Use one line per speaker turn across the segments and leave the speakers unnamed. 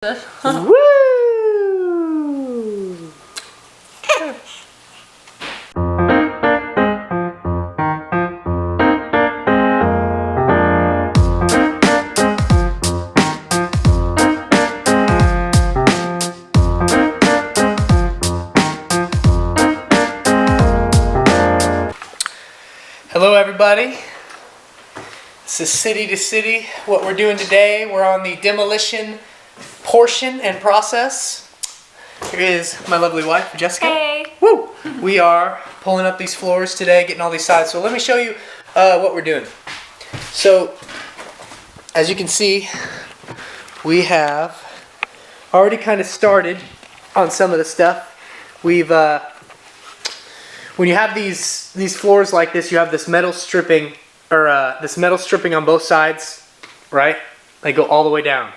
Woo! Hello everybody, this is City to City. What we're doing today, we're on the demolition portion and process. Here is my lovely wife, Jessica.
Hey!
Woo! We are pulling up these floors today, getting all these sides. So let me show you what we're doing. So, as you can see, we have already kind of started on some of the stuff. We've when you have these floors like this, you have this metal stripping, or this metal stripping on both sides, right? They go all the way down.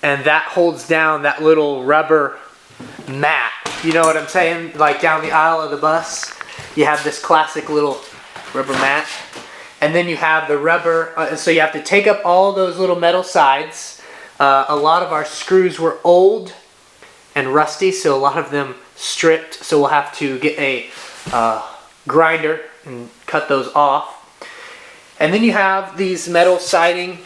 And that holds down that little rubber mat. You know what I'm saying? Like down the aisle of the bus, you have this classic little rubber mat. And then you have the rubber, so you have to take up all those little metal sides. A lot of our screws were old and rusty, so a lot of them stripped. So we'll have to get a grinder and cut those off. And then you have these metal siding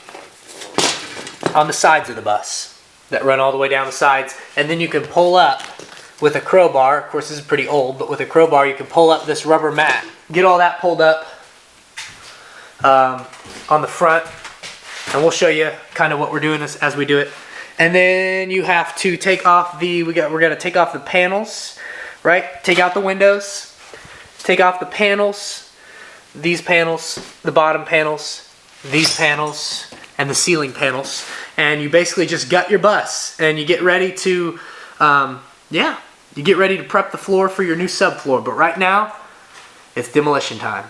on the sides of the bus that run all the way down the sides, and then you can pull up with a crowbar. Of course, this is pretty old, but with a crowbar you can pull up this rubber mat, get all that pulled up on the front, and we'll show you kind of what we're doing as we do it. And then you have to take off we're gonna take off the panels, right? Take out the windows, take off the panels, these panels, the bottom panels, these panels, and the ceiling panels, and you basically just gut your bus and you get ready to you get ready to prep the floor for your new subfloor. But right now it's demolition time.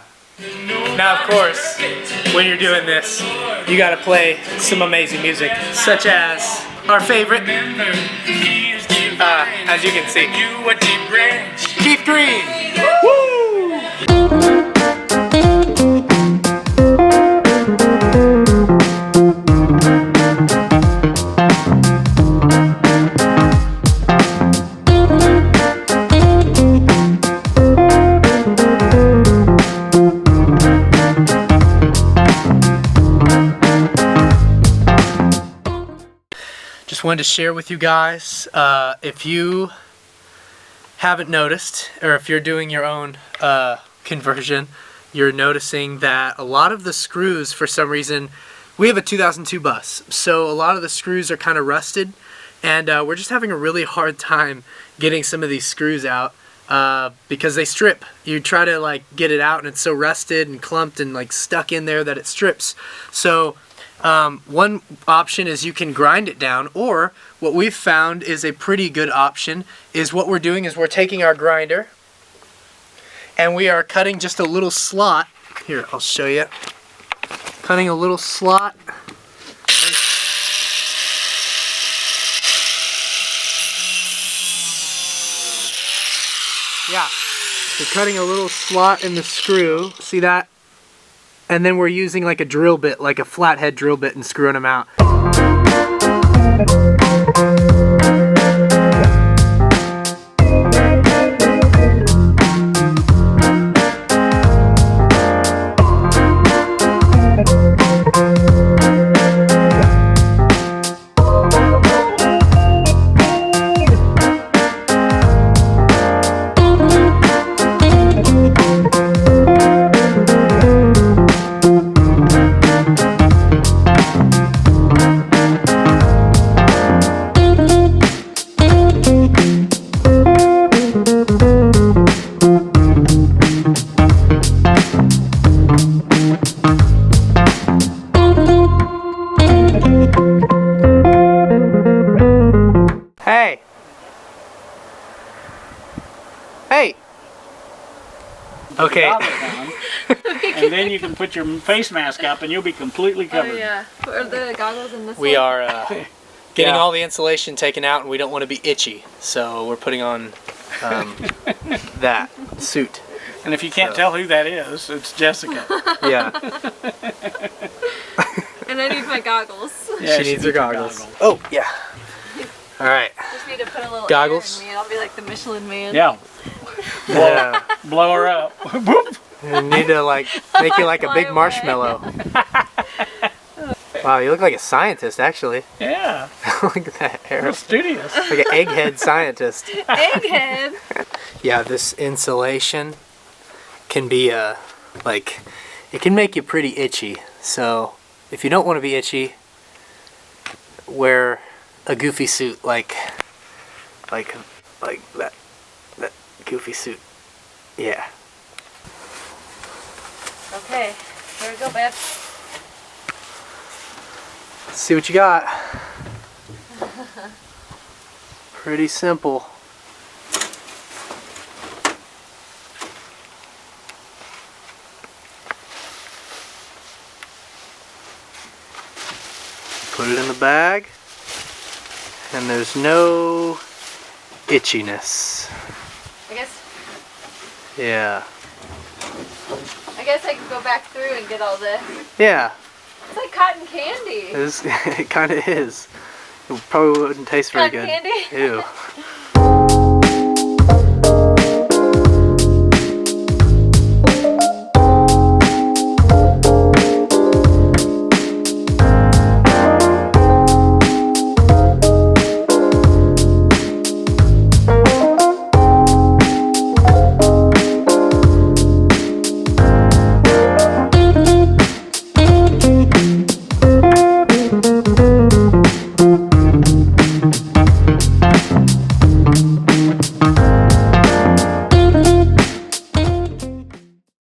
Now of course, when you're doing this, you got to play some amazing music, such as our favorite, as you can see, Keith Green. Woo! Just wanted to share with you guys, if you haven't noticed, or if you're doing your own conversion, you're noticing that a lot of the screws, for some reason, we have a 2002 bus, so a lot of the screws are kind of rusted, and we're just having a really hard time getting some of these screws out because they strip. You try to like get it out and it's so rusted and clumped and like stuck in there that it strips. So one option is you can grind it down, or what we've found is a pretty good option is what we're doing is we're taking our grinder and we are cutting just a little slot. Here, I'll show you. Cutting a little slot. Yeah, we're cutting a little slot in the screw. See that? And then we're using like a drill bit, like a flathead drill bit, and screwing them out. Hey! Hey! Okay.
And then you can put your face mask up and you'll be completely covered.
Oh yeah. Are the goggles in this
We
one?
are getting all the insulation taken out, and we don't want to be itchy, so we're putting on that suit.
And if you can't tell who that is, it's Jessica.
Yeah.
And I need my goggles.
Yeah,
she needs her goggles. Oh, yeah. All right.
Just need to put a little
Goggles.
air in me. I'll be like the Michelin Man.
Yeah.
Yeah.
Blow her up. Whoop.
You need to like make you like a
Fly
big
away.
marshmallow. Wow, you look like a scientist actually.
Yeah.
Look at that hair.
Real studious.
Like an egghead scientist.
Egghead.
Yeah, this insulation can be like it can make you pretty itchy. So if you don't want to be itchy, wear a goofy suit like that goofy suit. Yeah.
Okay, here we go, babe.
Let's see what you got. Pretty simple. Put it in the bag, and there's no itchiness.
I
Yeah.
guess I can go back through and get all this.
Yeah.
It's like cotton candy.
It kind of is. It probably wouldn't taste very
Cotton
good.
candy?
Ew.